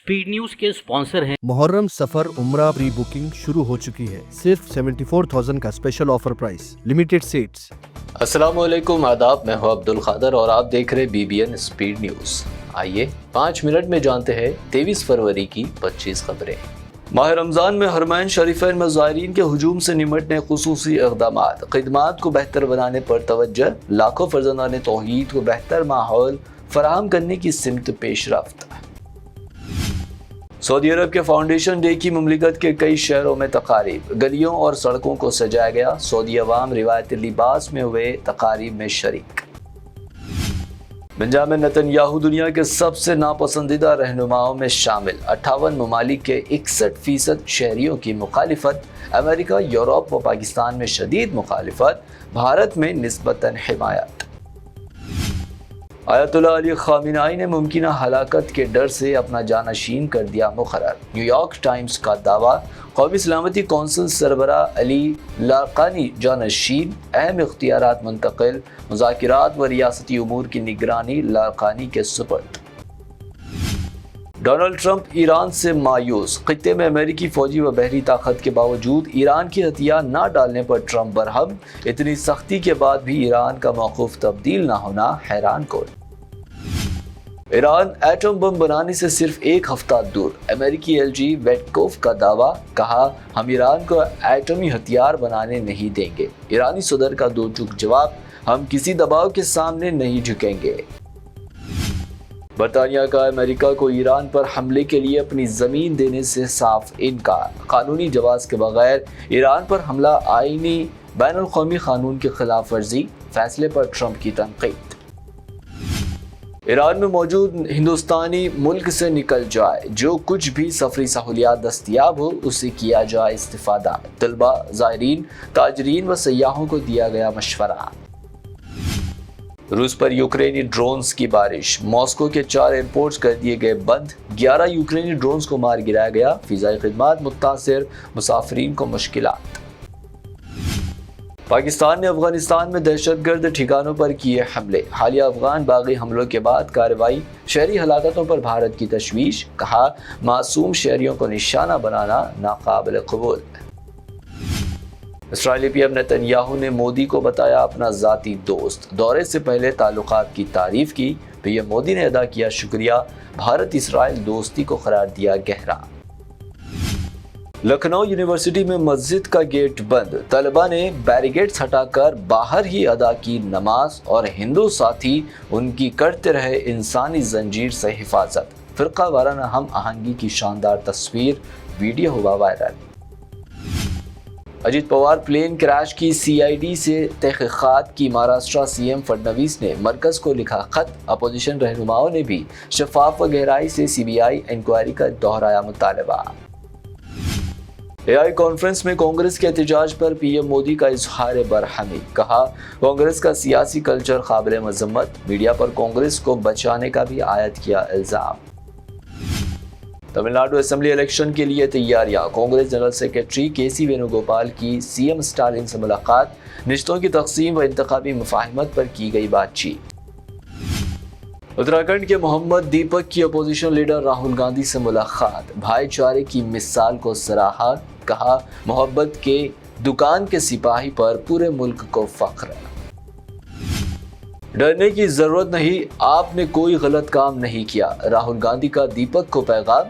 Speed news के sponsor हैं मुहर्रम सफर उम्रा प्री बुकिंग शुरू हो चुकी है। सिर्फ 74,000 का special offer price, limited seats. अस्सलाम वालेकुम, आदाब। मैं हूं अब्दुल खादर और आप देख रहे BBN स्पीड न्यूज। आइए 5 मिनट में जानते हैं 23 फरवरी की 25 खबरें। माह रमज़ान में हरमैन शरीफैन में ज़ायरीन के हुजूम से निमटने खुसूसी इक़दामात, ख़िदमात को बेहतर बनाने पर तवज्जो, लाखों फ़र्ज़ंदान तौहीद को बेहतर माहौल फराहम करने की सिमत पेशरफ्त। सऊदी अरब के फाउंडेशन डे की मुमलिकत के कई शहरों में तकारीब, गलियों और सड़कों को सजाया गया। सऊदी अवाम रिवायती लिबास में हुए तकारीब में शरीक। बेंजामिन नेतन्याहू दुनिया के सबसे नापसंदीदा रहनुमाओं में शामिल। 58 ममालिक के 61% शहरियों की मुखालिफत। अमेरिका, यूरोप व पाकिस्तान में शदीद मुखालिफत, भारत में निस्बतन हिमायत। आयतुल्लाह अली खामेनी ने मुमकिन हलाकत के डर से अपना जानशीन कर दिया मुकर्रर। न्यूयॉर्क टाइम्स का दावा, कौमी सलामती कौंसिल सरबराह अली लारकानी जानशीन, अहम इख्तियारात मुंतकिल, मुज़ाकिरात व रियासती उमूर की निगरानी लारकानी के सुपर्द। डोनाल्ड ट्रंप ईरान से मायूस, खित्ते में अमेरिकी फौजी व बहरी ताकत के बावजूद ईरान की हथियार न डालने पर ट्रंप बरहम। इतनी सख्ती के बाद भी ईरान का मौक़िफ़ तब्दील न होना हैरान कुन। ईरान एटम बम बनाने से सिर्फ 1 हफ्ता दूर। अमेरिकी LG वेटकोफ का दावा, कहा हम ईरान को एटमी हथियार बनाने नहीं देंगे। ईरानी सदर का दो टूक जवाब, हम किसी दबाव के सामने नहीं झुकेंगे। बरतानिया का अमेरिका को ईरान पर हमले के लिए अपनी ज़मीन देने से साफ इनकार। कानूनी जवाज़ के बगैर ईरान पर हमला आईनी बैनुल-अक़वामी कानून की खिलाफ वर्जी, फैसले पर ट्रंप की तनकीद। ईरान में मौजूद हिंदुस्तानी मुल्क से निकल जाए, जो कुछ भी सफरी सहूलियात दस्तियाब हो उससे किया जाए इस्तिफादा। तलबा, ज़ायरीन, ताजरीन व सयाहों को दिया गया मशवरा। रूस पर यूक्रेनी ड्रोन्स की बारिश, मॉस्को के 4 एयरपोर्ट्स कर दिए गए बंद। 11 यूक्रेनी ड्रोन्स को मार गिराया गया। फिजाई खिदमात मुतासिर, मुसाफिरीन को मुश्किलात। पाकिस्तान ने अफगानिस्तान में दहशतगर्द ठिकानों पर किए हमले। हालिया अफगान बागी हमलों के बाद कार्रवाई, शहरी हलाकतों पर भारत की तशवीश, कहा मासूम शहरियों को निशाना बनाना नाकाबिल कबूल। इसराइली PM नेतन्याहू ने मोदी को बताया अपना ज़ाती दोस्त। दौरे से पहले ताल्लुकात की तारीफ की। PM मोदी ने अदा किया शुक्रिया। भारत इसराइल दोस्ती को करार दिया गहरा। लखनऊ यूनिवर्सिटी में मस्जिद का गेट बंद, तलबा ने बैरिकेड्स हटाकर बाहर ही अदा की नमाज और हिंदू साथी उनकी करते रहे इंसानी जंजीर से हिफाजत। फिरका वाराना हम आहंगी की शानदार तस्वीर, वीडियो हुआ viral. Ajit Pawar plane crash की CID से तहकीकात की, महाराष्ट्र CM फडणवीस ने मरकज को लिखा खत। अपोजिशन रहनुमाओं ने भी शफाफ व गहराई से CBI इंक्वायरी का दोहराया मुतालबा। AI कॉन्फ्रेंस में कांग्रेस के एहतजाज पर PM मोदी का इजहार बरहमी, कहा कांग्रेस का सियासी कल्चर काबिल मजम्मत। मीडिया पर कांग्रेस को बचाने का भी आयद किया इल्जाम। तमिलनाडु असेंबली इलेक्शन के लिए तैयारियां, Congress general secretary KC Venugopal की CM स्टालिन से मुलाकात। रिश्तों की तकसीम व इंतखाबी मुफाहिमत पर की गई बातचीत। उत्तराखंड के मोहम्मद दीपक की अपोजिशन लीडर राहुल गांधी से मुलाकात, भाईचारे की मिसाल को सराहा, कहा मोहब्बत के दुकान के सिपाही पर पूरे मुल्क को फख्र। डरने की जरूरत नहीं, आपने कोई गलत काम नहीं किया, राहुल गांधी का दीपक को पैगाम।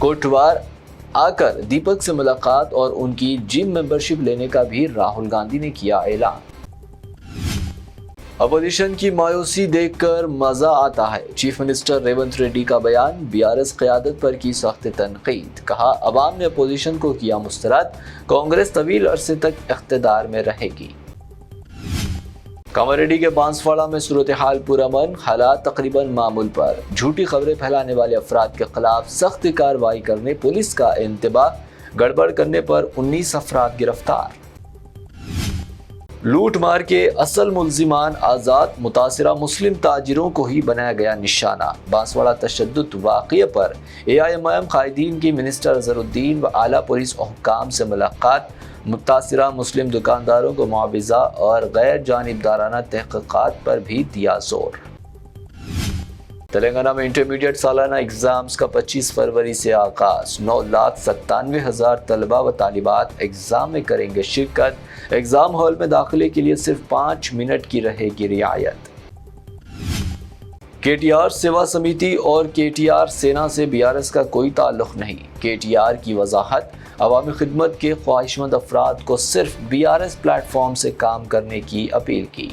कोटवार आकर दीपक से मुलाकात और उनकी जिम मेंबरशिप लेने का भी राहुल गांधी ने किया ऐलान। अपोजिशन की मायूसी देखकर मजा आता है, चीफ मिनिस्टर रेवंत रेड्डी का बयान। BRS क़यादत पर की सख्त तनकीद, कहा अवाम ने अपोजिशन को किया मुस्तरद, कांग्रेस तवील अरसे तक इख्तिदार में रहेगी। कामारेड्डी के बांसवाड़ा में सूरत हाल पुरअमन, हालात तकरीबन मामूल पर। झूठी खबरें फैलाने वाले अफराद के खिलाफ सख्त कार्रवाई करने पुलिस का इंतबाह, गड़बड़ करने पर 19 अफराद गिरफ्तार। लूट मार के असल मुल्जिमान आज़ाद, मुतासिरा मुस्लिम ताजिरों को ही बनाया गया निशाना। बांसवाड़ा तशद्दुद वाक़ये पर AIMIM कायदीन की मिनिस्टर अज़हरुद्दीन व आला पुलिस हुक्काम से मुलाकात। मुतासिरा मुस्लिम दुकानदारों को मुआवजा और गैर जानिबदाराना तहक़ीक़ात पर भी दिया जोर। تلنگانہ میں انٹرمیڈیٹ سالانہ اگزامز کا 25 فروری سے آغاز، 9,97,000 طلبہ و طالبات ایگزام میں کریں گے شرکت، ایگزام ہال میں داخلے کے لیے صرف 5 منٹ کی رہے گی رعایت۔ کے ٹی آر سیوا سمیتی اور کے ٹی آر سینا سے BRS کا کوئی تعلق نہیں، کے ٹی آر کی وضاحت، عوامی خدمت کے خواہش مند افراد کو صرف BRS پلیٹ فارم سے کام کرنے کی اپیل کی۔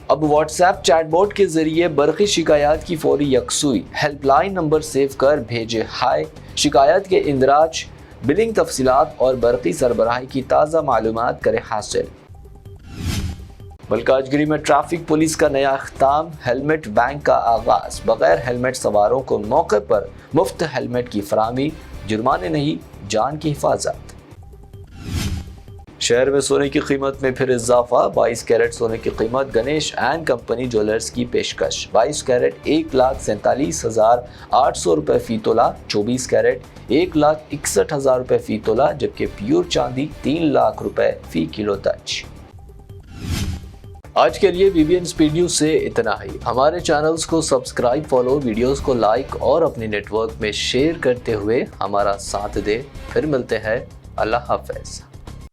اب واٹس ایپ چیٹ بوٹ کے ذریعے برقی شکایات کی فوری یکسوئی، ہیلپ لائن نمبر سیو کر بھیجے ہائے، شکایت کے اندراج، بلنگ تفصیلات اور برقی سربراہی کی تازہ معلومات کرے حاصل۔ ملکاج گری میں ٹریفک پولیس کا نیا اختتام، ہیلمٹ بینک کا آغاز، بغیر ہیلمٹ سواروں کو موقع پر مفت ہیلمٹ کی فراہمی، جرمانے نہیں جان کی حفاظت۔ شہر میں سونے کی قیمت میں پھر اضافہ، 22 کیرٹ سونے کی قیمت گنیش اینڈ کمپنی جویلرز کی پیشکش، 22 کیرٹ 1,47,800 روپے فی تولہ، 24 کیرٹ 1,61,000 روپے فی تولہ، جبکہ پیور چاندی 3 لاکھ روپے فی کلو تک۔ آج کے لیے BBN اسپیڈ نیوز سے اتنا ہی۔ ہمارے چینلز کو سبسکرائب، فالو، ویڈیوز کو لائک اور اپنے نیٹ ورک میں شیئر کرتے ہوئے ہمارا ساتھ دے۔ پھر ملتے ہیں، اللہ حافظ۔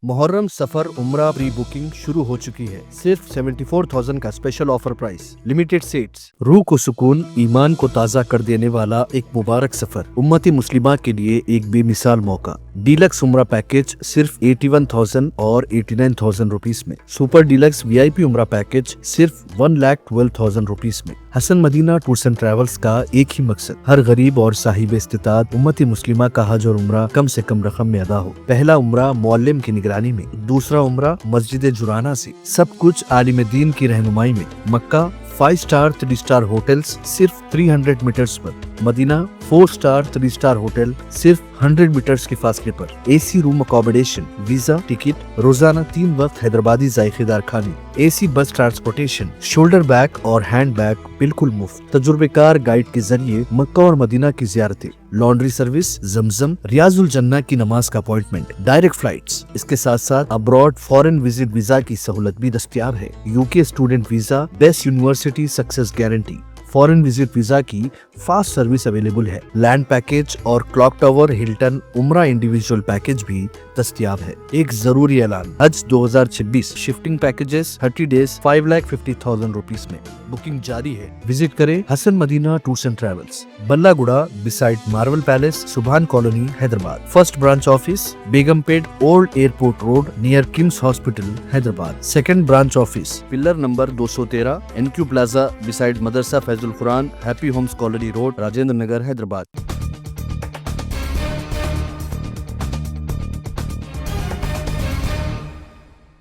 محرم سفر عمرہ پری بکنگ شروع ہو چکی ہے، صرف 74,000 کا special offer price, limited seats, روح کو سکون، ایمان کو تازہ کر دینے والا ایک مبارک سفر، امت مسلمہ کے لیے ایک بے مثال موقع۔ ڈیلکس عمرہ پیکج صرف 81,000 اور 89,000 روپیز میں، سپر ڈیلکس VIP عمرہ پیکج صرف 1,12,000 روپیز میں۔ حسن مدینہ ٹورز اینڈ ٹریولز کا ایک ہی مقصد، ہر غریب اور صاحب استطاعت امت مسلمہ کا حج اور عمرہ کم سے کم رقم میں ادا ہو۔ پہلا عمرہ معلم کی نگرانی میں، دوسرا عمرہ مسجد جرانہ سے، سب کچھ عالم دین کی رہنمائی میں۔ مکہ 5 سٹار 3 سٹار ہوٹلز صرف 300 میٹرز پر، مدینہ 4 سٹار 3 سٹار ہوٹل صرف 100 میٹرز کے فاصلے پر، AC روم اکوموڈیشن، ویزا، ٹکٹ، روزانہ 3 وقت حیدرآبادی ذائقے دار کھانے، AC بس ٹرانسپورٹیشن، شولڈر بیگ اور ہینڈ بیگ بالکل مفت، تجربے کار گائیڈ کے ذریعے مکہ اور مدینہ کی زیارتیں، لانڈری سروس، زمزم، ریاض الجنہ کی نماز کا اپوائنٹمنٹ، ڈائریکٹ فلائٹس۔ اس کے ساتھ ساتھ ابراڈ فارن وزٹ ویزا کی سہولت بھی دستیاب ہے، UK student visa, best university success guarantee, foreign visit visa کی فاسٹ سروس اویلیبل ہے، لینڈ پیکج اور کلاک ٹاور ہلٹن عمرہ انڈیویجول پیکج بھی دستیاب ہے۔ ایک ضروری اعلان، حج 2026 شفٹنگ پیکجز 30 ڈیز 5,50,000 روپیز میں، بکنگ جاری ہے۔ وزٹ کریں حسن مدینہ ٹورز اینڈ ٹریولز، بلہ گڑا بسائڈ مارول پیلیس، سبحان colony, Hyderabad. First branch office بیگم پیٹ اولڈ ایئرپورٹ روڈ نیئر کمس hospital, Hyderabad. Second branch office pillar number 213 NQ plaza beside Madrasa Faiz ul Quran, happy homes colony road, Rajendra Nagar, Hyderabad.